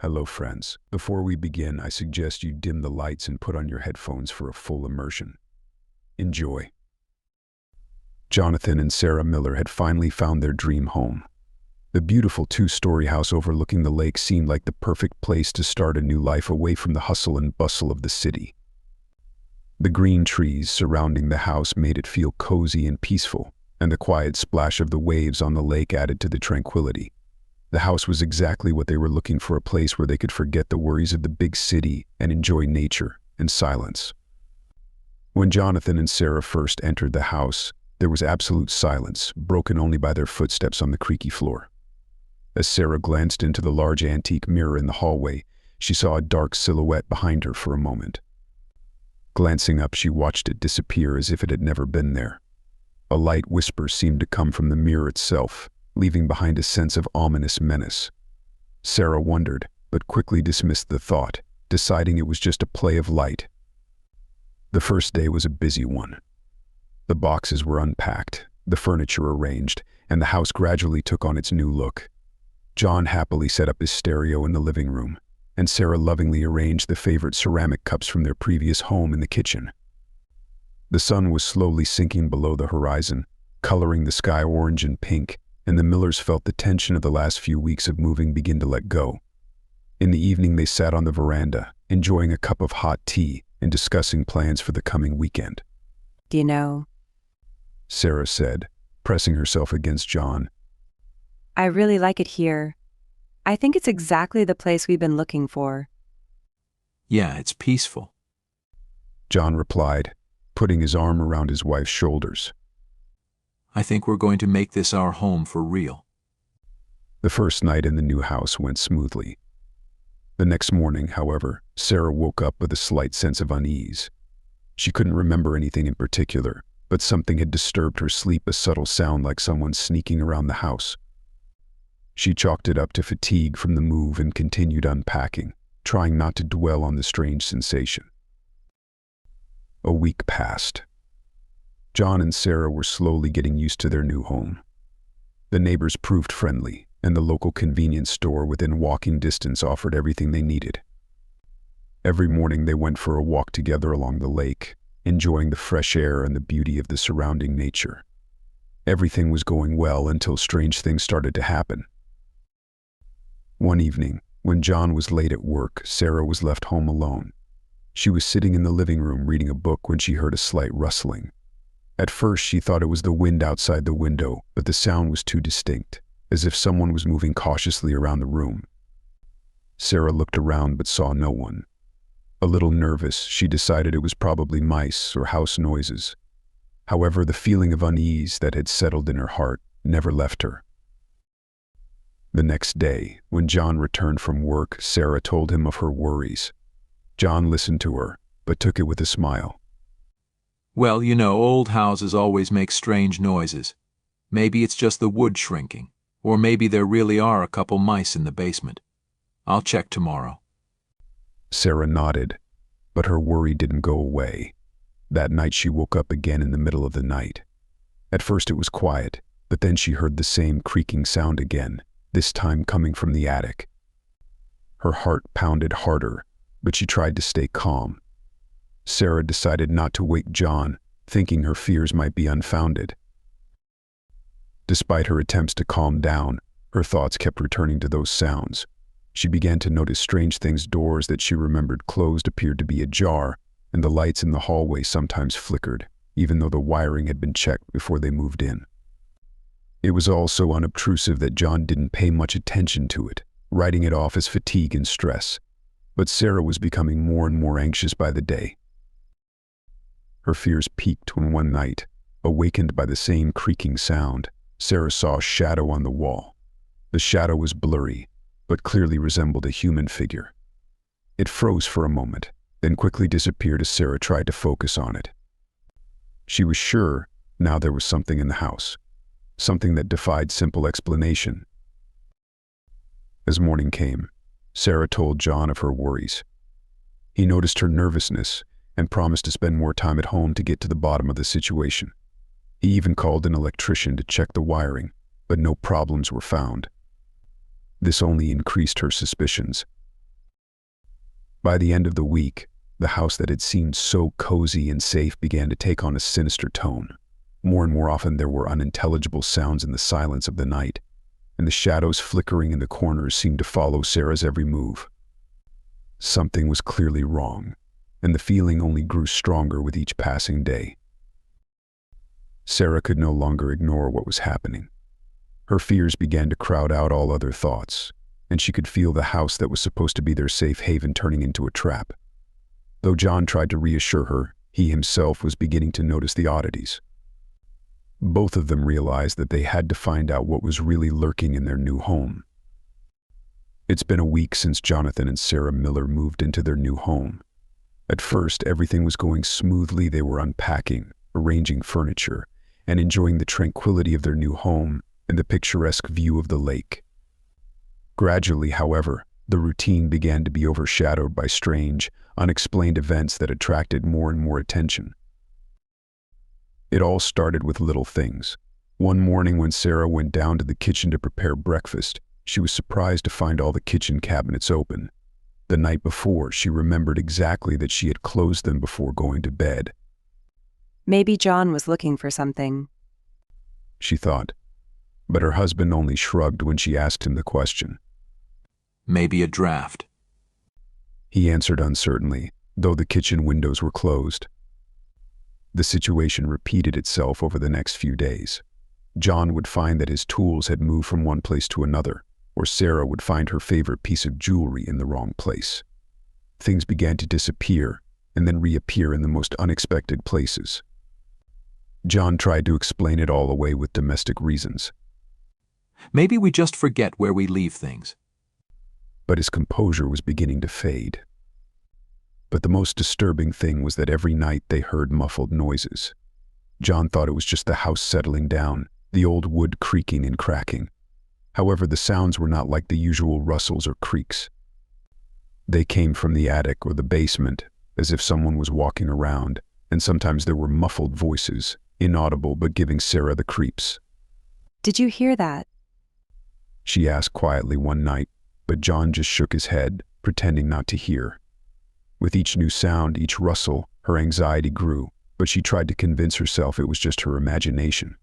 Hello friends. Before we begin, I suggest you dim the lights and put on your headphones for a full immersion. Enjoy. Jonathan and Sarah Miller had finally found their dream home. The beautiful two-story house overlooking the lake seemed like the perfect place to start a new life away from the hustle and bustle of the city. The green trees surrounding the house made it feel cozy and peaceful, and the quiet splash of the waves on the lake added to the tranquility. The house was exactly what they were looking for, a place where they could forget the worries of the big city and enjoy nature and silence. When Jonathan and Sarah first entered the house, there was absolute silence, broken only by their footsteps on the creaky floor. As Sarah glanced into the large antique mirror in the hallway, she saw a dark silhouette behind her for a moment. Glancing up, she watched it disappear as if it had never been there. A light whisper seemed to come from the mirror itself, leaving behind a sense of ominous menace. Sarah wondered, but quickly dismissed the thought, deciding it was just a play of light. The first day was a busy one. The boxes were unpacked, the furniture arranged, and the house gradually took on its new look. John happily set up his stereo in the living room, and Sarah lovingly arranged the favorite ceramic cups from their previous home in the kitchen. The sun was slowly sinking below the horizon, coloring the sky orange and pink, and the Millers felt the tension of the last few weeks of moving begin to let go. In the evening, they sat on the veranda, enjoying a cup of hot tea and discussing plans for the coming weekend. Do you know, Sarah said, pressing herself against John. I really like it here. I think it's exactly the place we've been looking for. Yeah, it's peaceful. John replied, putting his arm around his wife's shoulders. I think we're going to make this our home for real. The first night in the new house went smoothly. The next morning, however, Sarah woke up with a slight sense of unease. She couldn't remember anything in particular, but something had disturbed her sleep, a subtle sound like someone sneaking around the house. She chalked it up to fatigue from the move and continued unpacking, trying not to dwell on the strange sensation. A week passed. John and Sarah were slowly getting used to their new home. The neighbors proved friendly, and the local convenience store within walking distance offered everything they needed. Every morning they went for a walk together along the lake, enjoying the fresh air and the beauty of the surrounding nature. Everything was going well until strange things started to happen. One evening, when John was late at work, Sarah was left home alone. She was sitting in the living room reading a book when she heard a slight rustling. At first, she thought it was the wind outside the window, but the sound was too distinct, as if someone was moving cautiously around the room. Sarah looked around but saw no one. A little nervous, she decided it was probably mice or house noises. However, the feeling of unease that had settled in her heart never left her. The next day, when John returned from work, Sarah told him of her worries. John listened to her, but took it with a smile. Well, you know, old houses always make strange noises. Maybe it's just the wood shrinking, or maybe there really are a couple mice in the basement. I'll check tomorrow. Sarah nodded, but her worry didn't go away. That night she woke up again in the middle of the night. At first it was quiet, but then she heard the same creaking sound again, this time coming from the attic. Her heart pounded harder, but she tried to stay calm. Sarah decided not to wake John, thinking her fears might be unfounded. Despite her attempts to calm down, her thoughts kept returning to those sounds. She began to notice strange things. Doors that she remembered closed appeared to be ajar, and the lights in the hallway sometimes flickered, even though the wiring had been checked before they moved in. It was all so unobtrusive that John didn't pay much attention to it, writing it off as fatigue and stress. But Sarah was becoming more and more anxious by the day. Her fears peaked when one night, awakened by the same creaking sound, Sarah saw a shadow on the wall. The shadow was blurry, but clearly resembled a human figure. It froze for a moment, then quickly disappeared as Sarah tried to focus on it. She was sure now there was something in the house, something that defied simple explanation. As morning came, Sarah told John of her worries. He noticed her nervousness and promised to spend more time at home to get to the bottom of the situation. He even called an electrician to check the wiring, but no problems were found. This only increased her suspicions. By the end of the week, the house that had seemed so cozy and safe began to take on a sinister tone. More and more often there were unintelligible sounds in the silence of the night, and the shadows flickering in the corners seemed to follow Sarah's every move. Something was clearly wrong, and the feeling only grew stronger with each passing day. Sarah could no longer ignore what was happening. Her fears began to crowd out all other thoughts, and she could feel the house that was supposed to be their safe haven turning into a trap. Though John tried to reassure her, he himself was beginning to notice the oddities. Both of them realized that they had to find out what was really lurking in their new home. It's been a week since Jonathan and Sarah Miller moved into their new home. At first, everything was going smoothly. They were unpacking, arranging furniture, and enjoying the tranquility of their new home and the picturesque view of the lake. Gradually, however, the routine began to be overshadowed by strange, unexplained events that attracted more and more attention. It all started with little things. One morning when Sarah went down to the kitchen to prepare breakfast, she was surprised to find all the kitchen cabinets open. The night before, she remembered exactly that she had closed them before going to bed. Maybe John was looking for something, She thought, but her husband only shrugged when she asked him the question. Maybe a draft. He answered uncertainly, though the kitchen windows were closed. The situation repeated itself over the next few days. John would find that his tools had moved from one place to another, or Sarah would find her favorite piece of jewelry in the wrong place. Things began to disappear and then reappear in the most unexpected places. John tried to explain it all away with domestic reasons, Maybe we just forget where we leave things. but his composure was beginning to fade. But the most disturbing thing was that every night they heard muffled noises. John thought it was just the house settling down, the old wood creaking and cracking. However, the sounds were not like the usual rustles or creaks. They came from the attic or the basement, as if someone was walking around, and sometimes there were muffled voices, inaudible but giving Sarah the creeps. Did you hear that? She asked quietly one night, but John just shook his head, pretending not to hear. With each new sound, each rustle, her anxiety grew, but she tried to convince herself it was just her imagination.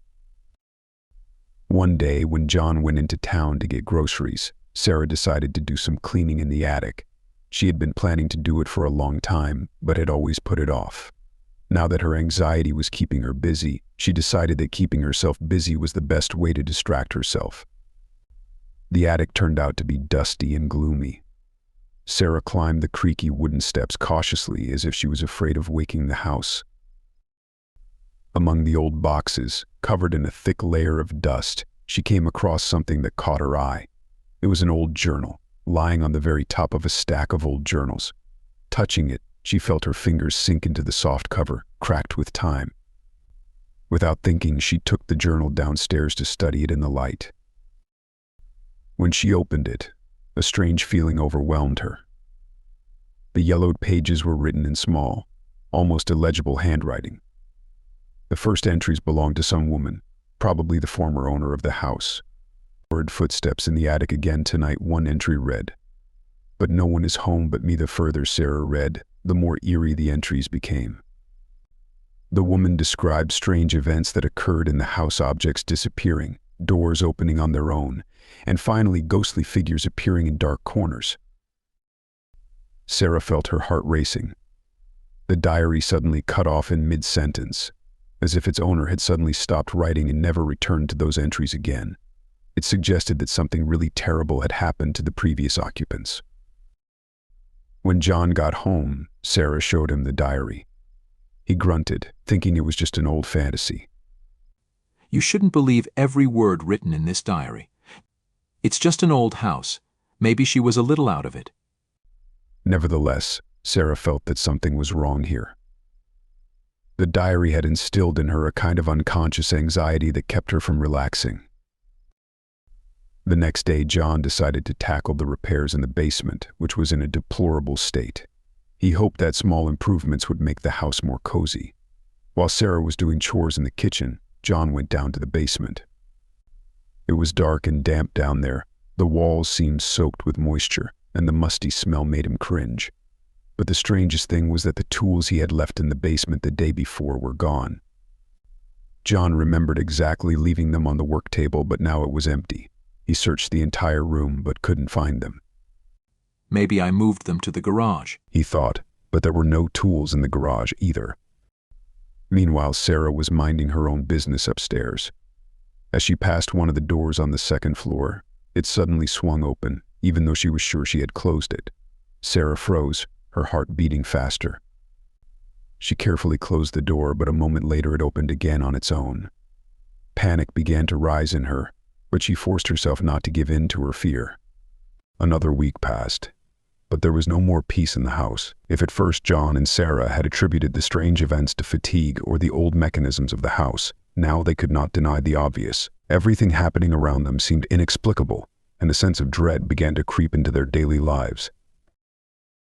One day, when John went into town to get groceries, Sarah decided to do some cleaning in the attic. She had been planning to do it for a long time, but had always put it off. Now that her anxiety was keeping her busy, she decided that keeping herself busy was the best way to distract herself. The attic turned out to be dusty and gloomy. Sarah climbed the creaky wooden steps cautiously, as if she was afraid of waking the house. Among the old boxes, covered in a thick layer of dust, she came across something that caught her eye. It was an old journal, lying on the very top of a stack of old journals. Touching it, she felt her fingers sink into the soft cover, cracked with time. Without thinking, she took the journal downstairs to study it in the light. When she opened it, a strange feeling overwhelmed her. The yellowed pages were written in small, almost illegible handwriting. The first entries belonged to some woman, probably the former owner of the house. Heard footsteps in the attic again tonight, one entry read. But no one is home but me. The further Sarah read, the more eerie the entries became. The woman described strange events that occurred in the house, objects disappearing, doors opening on their own, and finally ghostly figures appearing in dark corners. Sarah felt her heart racing. The diary suddenly cut off in mid-sentence, as if its owner had suddenly stopped writing and never returned to those entries again. It suggested that something really terrible had happened to the previous occupants. When John got home, Sarah showed him the diary. He grunted, thinking it was just an old fantasy. You shouldn't believe every word written in this diary. It's just an old house. Maybe she was a little out of it. Nevertheless, Sarah felt that something was wrong here. The diary had instilled in her a kind of unconscious anxiety that kept her from relaxing. The next day, John decided to tackle the repairs in the basement, which was in a deplorable state. He hoped that small improvements would make the house more cozy. While Sarah was doing chores in the kitchen, John went down to the basement. It was dark and damp down there. The walls seemed soaked with moisture, and the musty smell made him cringe. But the strangest thing was that the tools he had left in the basement the day before were gone. John remembered exactly leaving them on the work table, but now it was empty. He searched the entire room but couldn't find them. Maybe I moved them to the garage, he thought, but there were no tools in the garage either. Meanwhile, Sarah was minding her own business upstairs. As she passed one of the doors on the second floor, it suddenly swung open, even though she was sure she had closed it. Sarah froze, her heart beating faster. She carefully closed the door, but a moment later it opened again on its own. Panic began to rise in her, but she forced herself not to give in to her fear. Another week passed, but there was no more peace in the house. If at first John and Sarah had attributed the strange events to fatigue or the old mechanisms of the house, now they could not deny the obvious. Everything happening around them seemed inexplicable, and a sense of dread began to creep into their daily lives.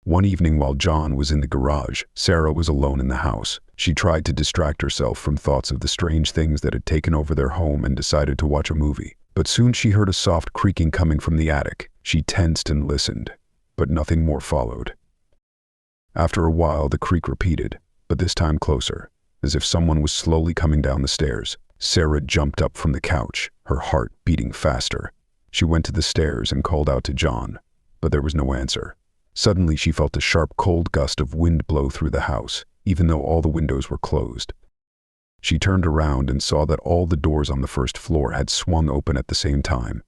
One evening while John was in the garage, Sarah was alone in the house. She tried to distract herself from thoughts of the strange things that had taken over their home and decided to watch a movie. But soon she heard a soft creaking coming from the attic. She tensed and listened, but nothing more followed. After a while, the creak repeated, but this time closer, as if someone was slowly coming down the stairs. Sarah jumped up from the couch, her heart beating faster. She went to the stairs and called out to John, but there was no answer. Suddenly, she felt a sharp, cold gust of wind blow through the house, even though all the windows were closed. She turned around and saw that all the doors on the first floor had swung open at the same time.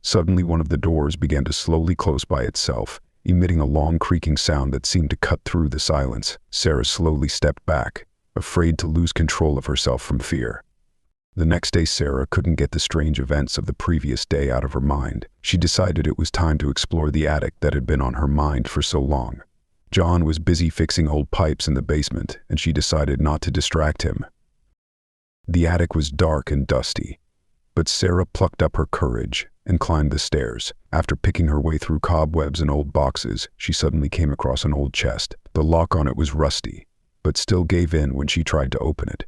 Suddenly, one of the doors began to slowly close by itself, emitting a long creaking sound that seemed to cut through the silence. Sarah slowly stepped back, afraid to lose control of herself from fear. The next day, Sarah couldn't get the strange events of the previous day out of her mind. She decided it was time to explore the attic that had been on her mind for so long. John was busy fixing old pipes in the basement, and she decided not to distract him. The attic was dark and dusty, but Sarah plucked up her courage and climbed the stairs. After picking her way through cobwebs and old boxes, she suddenly came across an old chest. The lock on it was rusty, but still gave in when she tried to open it.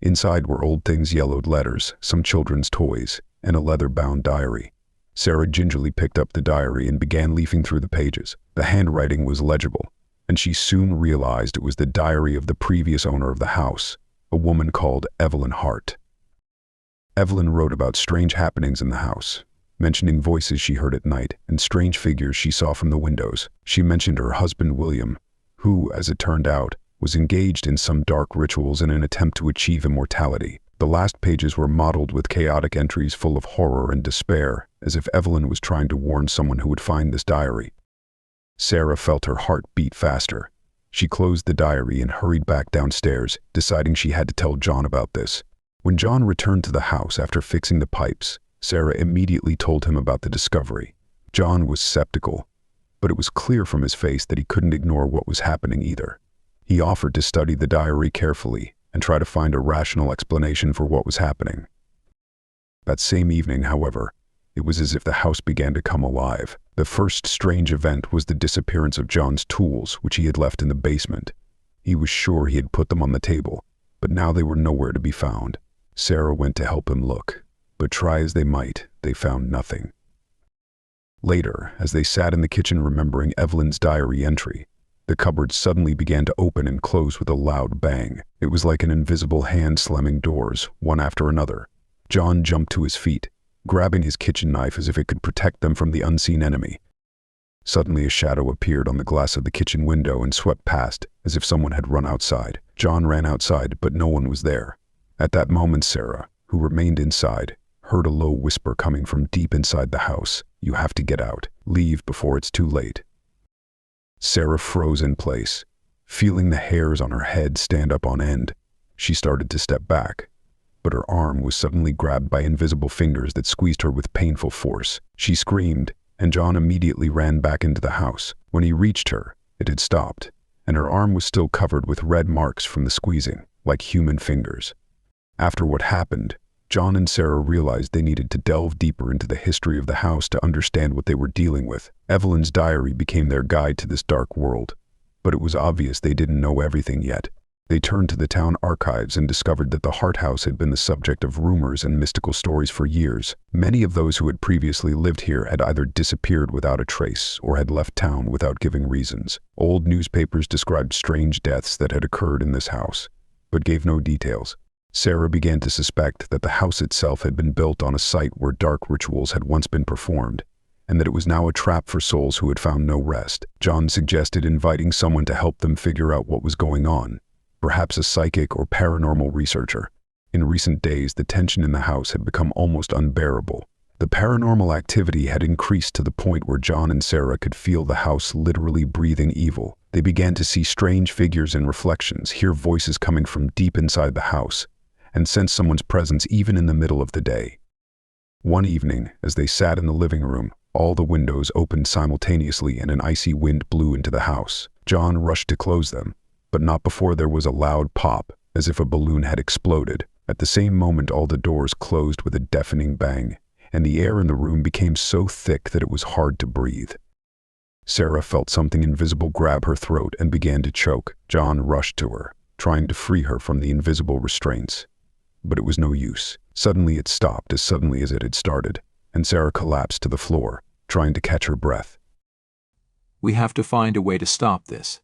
Inside were old things, yellowed letters, some children's toys, and a leather-bound diary. Sarah gingerly picked up the diary and began leafing through the pages. The handwriting was legible, and she soon realized it was the diary of the previous owner of the house, a woman called Evelyn Hart. Evelyn wrote about strange happenings in the house, mentioning voices she heard at night and strange figures she saw from the windows. She mentioned her husband William, who, as it turned out, was engaged in some dark rituals in an attempt to achieve immortality. The last pages were mottled with chaotic entries full of horror and despair, as if Evelyn was trying to warn someone who would find this diary. Sarah felt her heart beat faster. She closed the diary and hurried back downstairs, deciding she had to tell John about this. When John returned to the house after fixing the pipes, Sarah immediately told him about the discovery. John was skeptical, but it was clear from his face that he couldn't ignore what was happening either. He offered to study the diary carefully and try to find a rational explanation for what was happening. That same evening, however, it was as if the house began to come alive. The first strange event was the disappearance of John's tools, which he had left in the basement. He was sure he had put them on the table, but now they were nowhere to be found. Sarah went to help him look, but try as they might, they found nothing. Later, as they sat in the kitchen remembering Evelyn's diary entry, the cupboard suddenly began to open and close with a loud bang. It was like an invisible hand slamming doors, one after another. John jumped to his feet, grabbing his kitchen knife as if it could protect them from the unseen enemy. Suddenly a shadow appeared on the glass of the kitchen window and swept past, as if someone had run outside. John ran outside, but no one was there. At that moment, Sarah, who remained inside, heard a low whisper coming from deep inside the house. "You have to get out. Leave before it's too late." Sarah froze in place, feeling the hairs on her head stand up on end. She started to step back, but her arm was suddenly grabbed by invisible fingers that squeezed her with painful force. She screamed, and John immediately ran back into the house. When he reached her, it had stopped, and her arm was still covered with red marks from the squeezing, like human fingers. After what happened, John and Sarah realized they needed to delve deeper into the history of the house to understand what they were dealing with. Evelyn's diary became their guide to this dark world, but it was obvious they didn't know everything yet. They turned to the town archives and discovered that the Hart House had been the subject of rumors and mystical stories for years. Many of those who had previously lived here had either disappeared without a trace or had left town without giving reasons. Old newspapers described strange deaths that had occurred in this house, but gave no details. Sarah began to suspect that the house itself had been built on a site where dark rituals had once been performed, and that it was now a trap for souls who had found no rest. John suggested inviting someone to help them figure out what was going on, perhaps a psychic or paranormal researcher. In recent days, the tension in the house had become almost unbearable. The paranormal activity had increased to the point where John and Sarah could feel the house literally breathing evil. They began to see strange figures and reflections, hear voices coming from deep inside the house, and sense someone's presence even in the middle of the day. One evening, as they sat in the living room, all the windows opened simultaneously and an icy wind blew into the house. John rushed to close them, but not before there was a loud pop, as if a balloon had exploded. At the same moment, all the doors closed with a deafening bang, and the air in the room became so thick that it was hard to breathe. Sarah felt something invisible grab her throat and began to choke. John rushed to her, trying to free her from the invisible restraints. But it was no use. Suddenly it stopped as suddenly as it had started, and Sarah collapsed to the floor, trying to catch her breath. "We have to find a way to stop this,"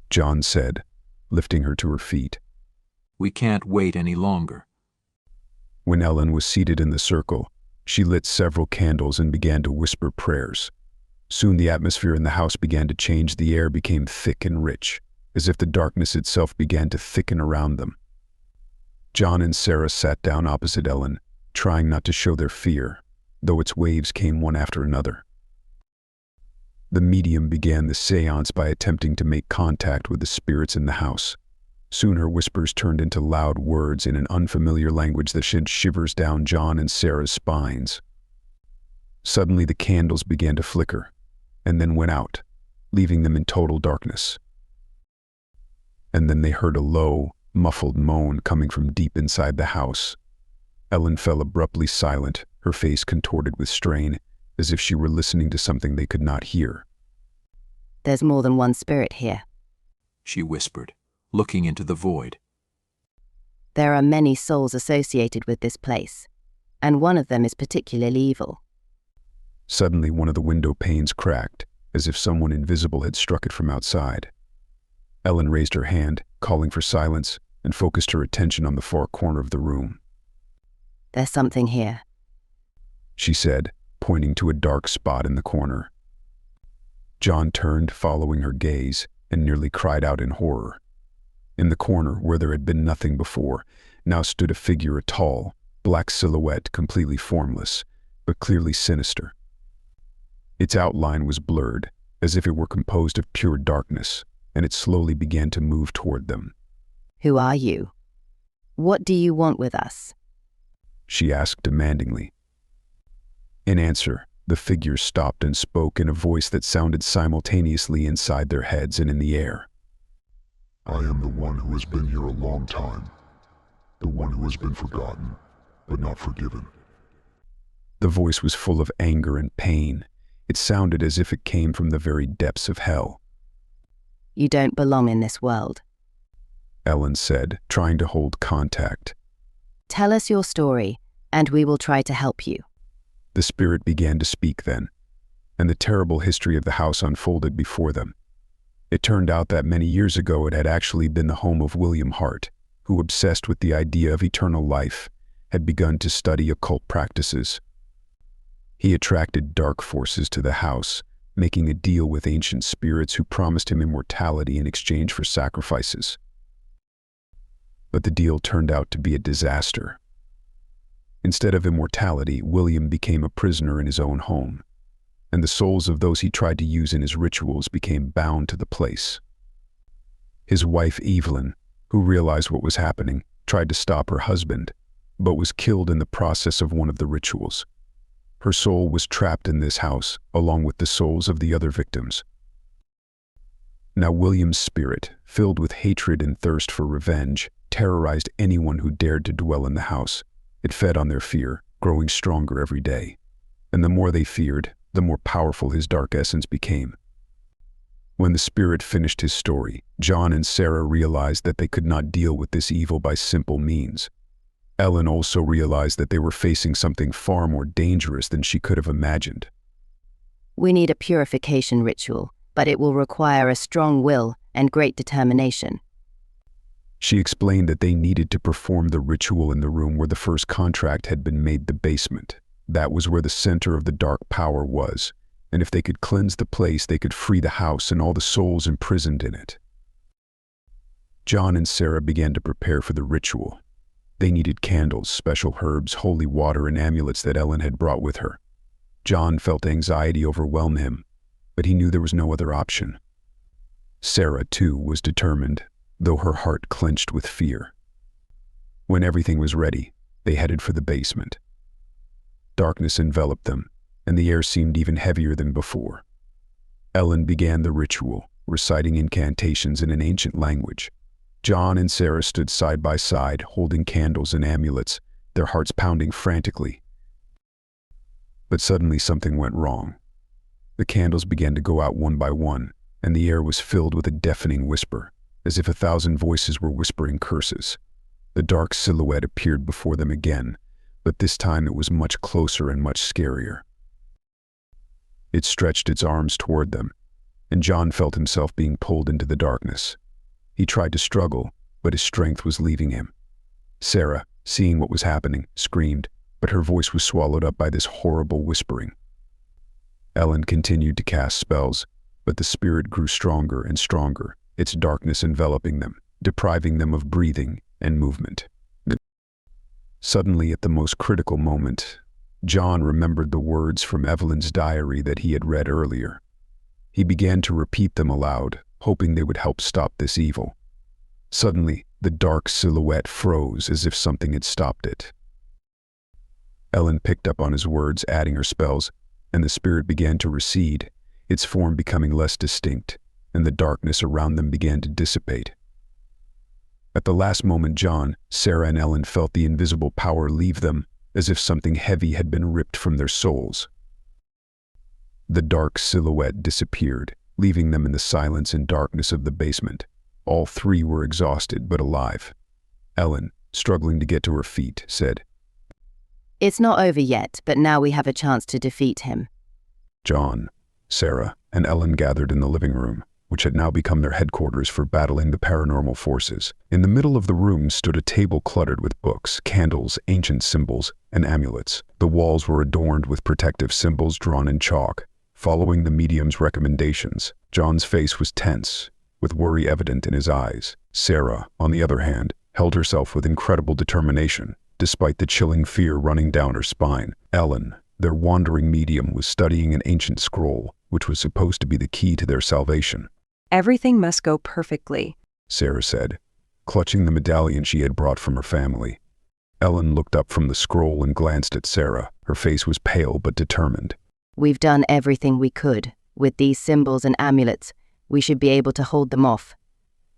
John said, lifting her to her feet. "We can't wait any longer." When Ellen was seated in the circle, she lit several candles and began to whisper prayers. Soon the atmosphere in the house began to change. The air became thick and rich, as if the darkness itself began to thicken around them. John and Sarah sat down opposite Ellen, trying not to show their fear, though its waves came one after another. The medium began the seance by attempting to make contact with the spirits in the house. Soon her whispers turned into loud words in an unfamiliar language that sent shivers down John and Sarah's spines. Suddenly the candles began to flicker, and then went out, leaving them in total darkness. And then they heard a low, muffled moan coming from deep inside the house. Ellen fell abruptly silent, her face contorted with strain, as if she were listening to something they could not hear. "There's more than one spirit here. She whispered, looking into the void. There are many souls associated with this place, and one of them is particularly evil." Suddenly one of the window panes cracked, as if someone invisible had struck it from outside. Ellen raised her hand, calling for silence, and focused her attention on the far corner of the room. "There's something here," she said, pointing to a dark spot in the corner. John turned, following her gaze, and nearly cried out in horror. In the corner, where there had been nothing before, now stood a figure, a tall, black silhouette, completely formless, but clearly sinister. Its outline was blurred, as if it were composed of pure darkness, and it slowly began to move toward them. "Who are you? What do you want with us?" she asked demandingly. In answer, the figure stopped and spoke in a voice that sounded simultaneously inside their heads and in the air. "I am the one who has been here a long time, the one who has been forgotten, but not forgiven." The voice was full of anger and pain. It sounded as if it came from the very depths of hell. "You don't belong in this world. Ellen said, trying to hold contact. Tell us your story, and we will try to help you." The spirit began to speak then, and the terrible history of the house unfolded before them. It turned out that many years ago it had actually been the home of William Hart, who, obsessed with the idea of eternal life, had begun to study occult practices. He attracted dark forces to the house, making a deal with ancient spirits who promised him immortality in exchange for sacrifices. But the deal turned out to be a disaster. Instead of immortality, William became a prisoner in his own home, and the souls of those he tried to use in his rituals became bound to the place. His wife, Evelyn, who realized what was happening, tried to stop her husband, but was killed in the process of one of the rituals. Her soul was trapped in this house, along with the souls of the other victims. Now William's spirit, filled with hatred and thirst for revenge, terrorized anyone who dared to dwell in the house. It fed on their fear, growing stronger every day. And the more they feared, the more powerful his dark essence became. When the spirit finished his story, John and Sarah realized that they could not deal with this evil by simple means. Ellen also realized that they were facing something far more dangerous than she could have imagined. We need a purification ritual, but it will require a strong will and great determination. She explained that they needed to perform the ritual in the room where the first contract had been made, the basement. That was where the center of the dark power was, and if they could cleanse the place, they could free the house and all the souls imprisoned in it. John and Sarah began to prepare for the ritual. They needed candles, special herbs, holy water, and amulets that Ellen had brought with her. John felt anxiety overwhelm him, but he knew there was no other option. Sarah, too, was determined, though her heart clenched with fear. When everything was ready, they headed for the basement. Darkness enveloped them, and the air seemed even heavier than before. Ellen began the ritual, reciting incantations in an ancient language. John and Sarah stood side by side, holding candles and amulets, their hearts pounding frantically. But suddenly something went wrong. The candles began to go out one by one, and the air was filled with a deafening whisper, as if 1,000 voices were whispering curses. The dark silhouette appeared before them again, but this time it was much closer and much scarier. It stretched its arms toward them, and John felt himself being pulled into the darkness. He tried to struggle, but his strength was leaving him. Sarah, seeing what was happening, screamed, but her voice was swallowed up by this horrible whispering. Ellen continued to cast spells, but the spirit grew stronger and stronger, its darkness enveloping them, depriving them of breathing and movement. Suddenly, at the most critical moment, John remembered the words from Evelyn's diary that he had read earlier. He began to repeat them aloud, hoping they would help stop this evil. Suddenly, the dark silhouette froze as if something had stopped it. Ellen picked up on his words, adding her spells, and the spirit began to recede, its form becoming less distinct, and the darkness around them began to dissipate. At the last moment, John, Sarah, and Ellen felt the invisible power leave them, as if something heavy had been ripped from their souls. The dark silhouette disappeared, leaving them in the silence and darkness of the basement. All three were exhausted but alive. Ellen, struggling to get to her feet, said, It's not over yet, but now we have a chance to defeat him. John, Sarah, and Ellen gathered in the living room, which had now become their headquarters for battling the paranormal forces. In the middle of the room stood a table cluttered with books, candles, ancient symbols, and amulets. The walls were adorned with protective symbols drawn in chalk. Following the medium's recommendations, John's face was tense, with worry evident in his eyes. Sarah, on the other hand, held herself with incredible determination, despite the chilling fear running down her spine. Ellen, their wandering medium, was studying an ancient scroll, which was supposed to be the key to their salvation. Everything must go perfectly, Sarah said, clutching the medallion she had brought from her family. Ellen looked up from the scroll and glanced at Sarah. Her face was pale but determined. We've done everything we could. With these symbols and amulets, we should be able to hold them off.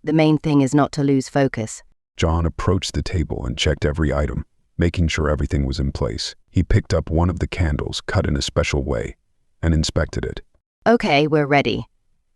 The main thing is not to lose focus. John approached the table and checked every item, making sure everything was in place. He picked up one of the candles, cut in a special way, and inspected it. Okay, we're ready.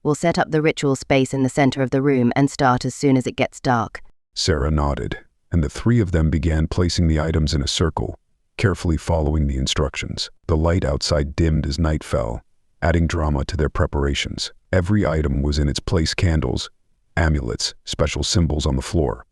We'll set up the ritual space in the center of the room and start as soon as it gets dark. Sarah nodded, and the three of them began placing the items in a circle, carefully following the instructions. The light outside dimmed as night fell, adding drama to their preparations. Every item was in its place: candles, amulets, special symbols on the floor.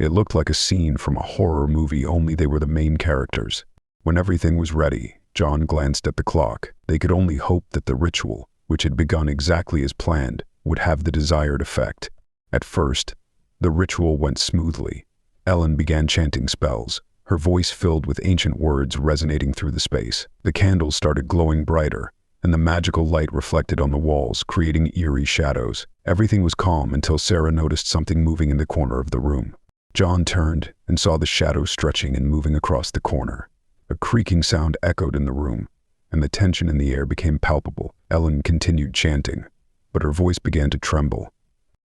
It looked like a scene from a horror movie, only they were the main characters. When everything was ready, John glanced at the clock. They could only hope that the ritual, which had begun exactly as planned, would have the desired effect. At first, the ritual went smoothly. Ellen began chanting spells, her voice filled with ancient words resonating through the space. The candles started glowing brighter, and the magical light reflected on the walls, creating eerie shadows. Everything was calm until Sarah noticed something moving in the corner of the room. John turned and saw the shadow stretching and moving across the corner. A creaking sound echoed in the room, and the tension in the air became palpable. Ellen continued chanting, but her voice began to tremble.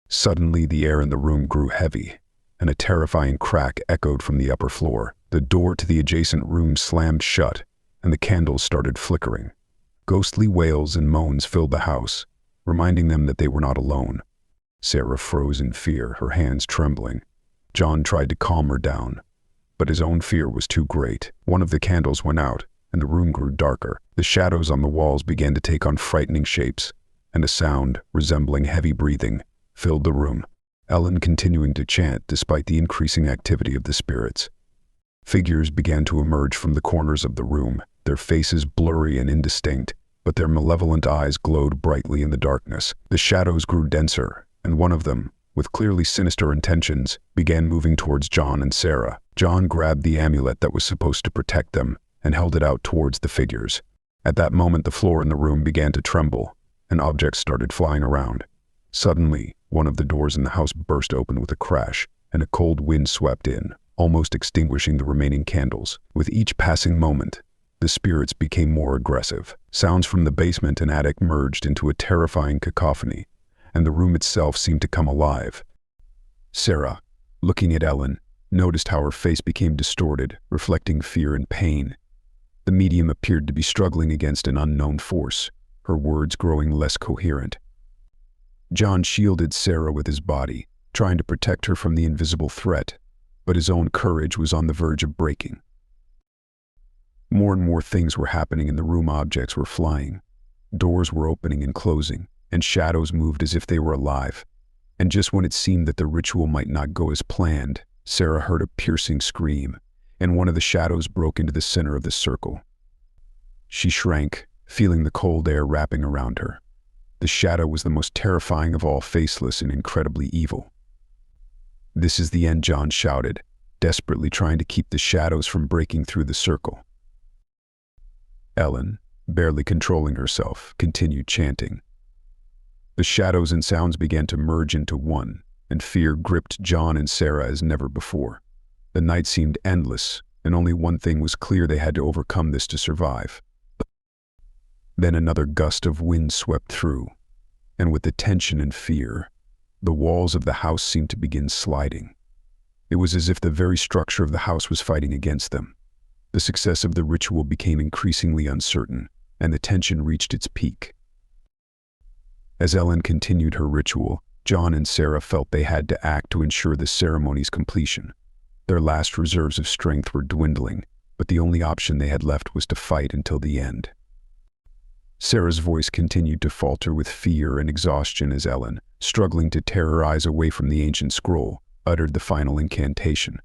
Suddenly, the air in the room grew heavy, and a terrifying crack echoed from the upper floor. The door to the adjacent room slammed shut, and the candles started flickering. Ghostly wails and moans filled the house, reminding them that they were not alone. Sarah froze in fear, her hands trembling. John tried to calm her down, but his own fear was too great. One of the candles went out, and the room grew darker. The shadows on the walls began to take on frightening shapes, and a sound, resembling heavy breathing, filled the room. Ellen continuing to chant despite the increasing activity of the spirits. Figures began to emerge from the corners of the room, their faces blurry and indistinct, but their malevolent eyes glowed brightly in the darkness. The shadows grew denser, and one of them, with clearly sinister intentions, began moving towards John and Sarah. John grabbed the amulet that was supposed to protect them and held it out towards the figures. At that moment, the floor in the room began to tremble, and objects started flying around. Suddenly, one of the doors in the house burst open with a crash, and a cold wind swept in, almost extinguishing the remaining candles. With each passing moment, the spirits became more aggressive. Sounds from the basement and attic merged into a terrifying cacophony, and the room itself seemed to come alive. Sarah, looking at Ellen, noticed how her face became distorted, reflecting fear and pain. The medium appeared to be struggling against an unknown force, her words growing less coherent. John shielded Sarah with his body, trying to protect her from the invisible threat, but his own courage was on the verge of breaking. More and more things were happening in the room. Objects were flying. Doors were opening and closing, and shadows moved as if they were alive. And just when it seemed that the ritual might not go as planned, Sarah heard a piercing scream, and one of the shadows broke into the center of the circle. She shrank, feeling the cold air wrapping around her. The shadow was the most terrifying of all, faceless and incredibly evil. "This is the end," John shouted, desperately trying to keep the shadows from breaking through the circle. Ellen, barely controlling herself, continued chanting. The shadows and sounds began to merge into one, and fear gripped John and Sarah as never before. The night seemed endless, and only one thing was clear: they had to overcome this to survive. Then another gust of wind swept through, and with the tension and fear, the walls of the house seemed to begin sliding. It was as if the very structure of the house was fighting against them. The success of the ritual became increasingly uncertain, and the tension reached its peak. As Ellen continued her ritual, John and Sarah felt they had to act to ensure the ceremony's completion. Their last reserves of strength were dwindling, but the only option they had left was to fight until the end. Sarah's voice continued to falter with fear and exhaustion as Ellen, struggling to tear her eyes away from the ancient scroll, uttered the final incantation.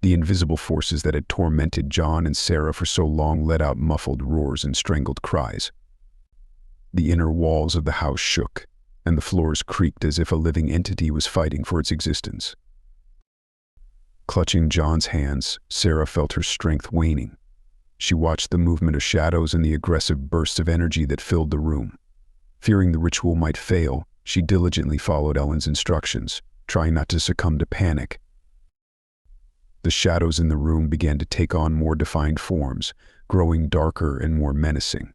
The invisible forces that had tormented John and Sarah for so long let out muffled roars and strangled cries. The inner walls of the house shook, and the floors creaked as if a living entity was fighting for its existence. Clutching John's hands, Sarah felt her strength waning. She watched the movement of shadows and the aggressive bursts of energy that filled the room. Fearing the ritual might fail, she diligently followed Ellen's instructions, trying not to succumb to panic. The shadows in the room began to take on more defined forms, growing darker and more menacing.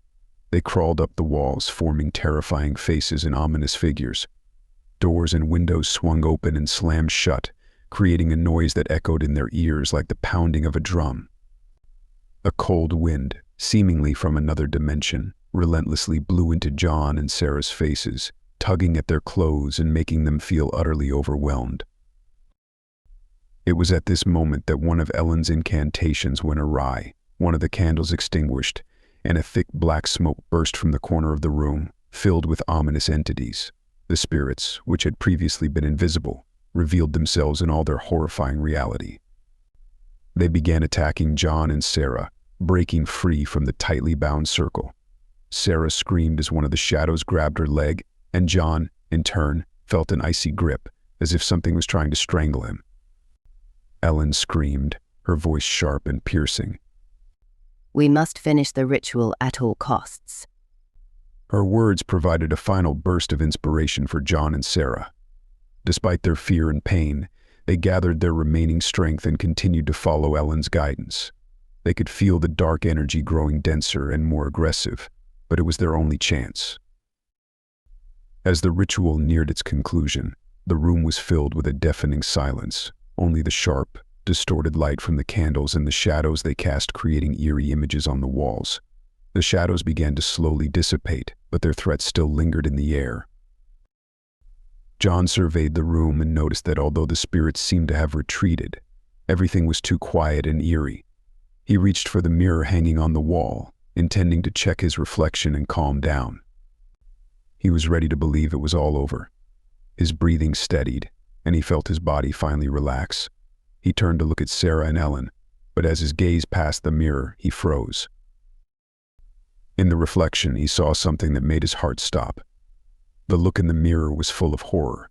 They crawled up the walls, forming terrifying faces and ominous figures. Doors and windows swung open and slammed shut, creating a noise that echoed in their ears like the pounding of a drum. A cold wind, seemingly from another dimension, relentlessly blew into John and Sarah's faces, tugging at their clothes and making them feel utterly overwhelmed. It was at this moment that one of Ellen's incantations went awry. One of the candles extinguished, and a thick black smoke burst from the corner of the room, filled with ominous entities. The spirits, which had previously been invisible, revealed themselves in all their horrifying reality. They began attacking John and Sarah, breaking free from the tightly bound circle. Sarah screamed as one of the shadows grabbed her leg, and John, in turn, felt an icy grip, as if something was trying to strangle him. Ellen screamed, her voice sharp and piercing. "We must finish the ritual at all costs." Her words provided a final burst of inspiration for John and Sarah. Despite their fear and pain, they gathered their remaining strength and continued to follow Ellen's guidance. They could feel the dark energy growing denser and more aggressive, but it was their only chance. As the ritual neared its conclusion, the room was filled with a deafening silence. Only the sharp, distorted light from the candles and the shadows they cast creating eerie images on the walls. The shadows began to slowly dissipate, but their threat still lingered in the air. John surveyed the room and noticed that although the spirits seemed to have retreated, everything was too quiet and eerie. He reached for the mirror hanging on the wall, intending to check his reflection and calm down. He was ready to believe it was all over. His breathing steadied, and he felt his body finally relax. He turned to look at Sarah and Ellen, but as his gaze passed the mirror, he froze. In the reflection, he saw something that made his heart stop. The look in the mirror was full of horror.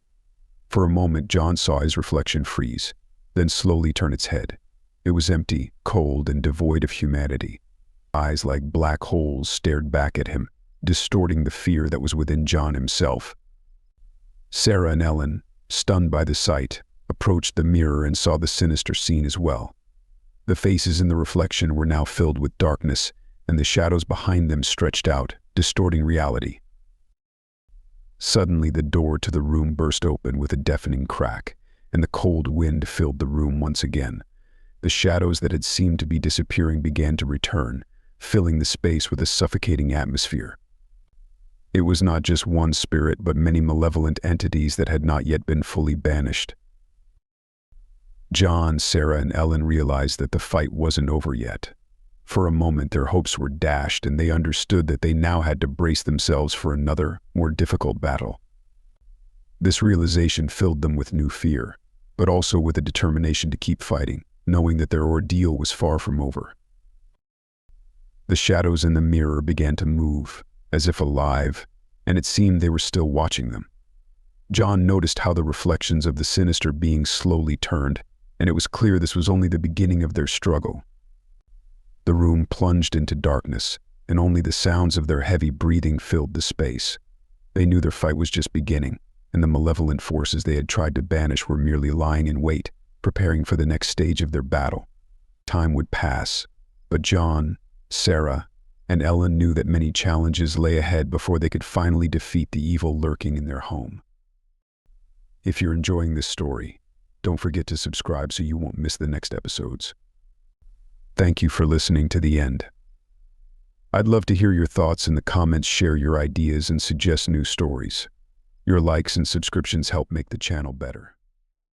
For a moment, John saw his reflection freeze, then slowly turn its head. It was empty, cold, and devoid of humanity. Eyes like black holes stared back at him, distorting the fear that was within John himself. Sarah and Ellen, stunned by the sight, approached the mirror and saw the sinister scene as well. The faces in the reflection were now filled with darkness, and the shadows behind them stretched out, distorting reality. Suddenly, the door to the room burst open with a deafening crack, and the cold wind filled the room once again. The shadows that had seemed to be disappearing began to return, filling the space with a suffocating atmosphere. It was not just one spirit, but many malevolent entities that had not yet been fully banished. John, Sarah, and Ellen realized that the fight wasn't over yet. For a moment, their hopes were dashed, and they understood that they now had to brace themselves for another, more difficult battle. This realization filled them with new fear, but also with a determination to keep fighting, knowing that their ordeal was far from over. The shadows in the mirror began to move, as if alive, and it seemed they were still watching them. John noticed how the reflections of the sinister beings slowly turned, and it was clear this was only the beginning of their struggle. The room plunged into darkness, and only the sounds of their heavy breathing filled the space. They knew their fight was just beginning, and the malevolent forces they had tried to banish were merely lying in wait, preparing for the next stage of their battle. Time would pass, but John, Sarah, and Ellen knew that many challenges lay ahead before they could finally defeat the evil lurking in their home. If you're enjoying this story, don't forget to subscribe so you won't miss the next episodes. Thank you for listening to the end. I'd love to hear your thoughts in the comments, share your ideas, and suggest new stories. Your likes and subscriptions help make the channel better.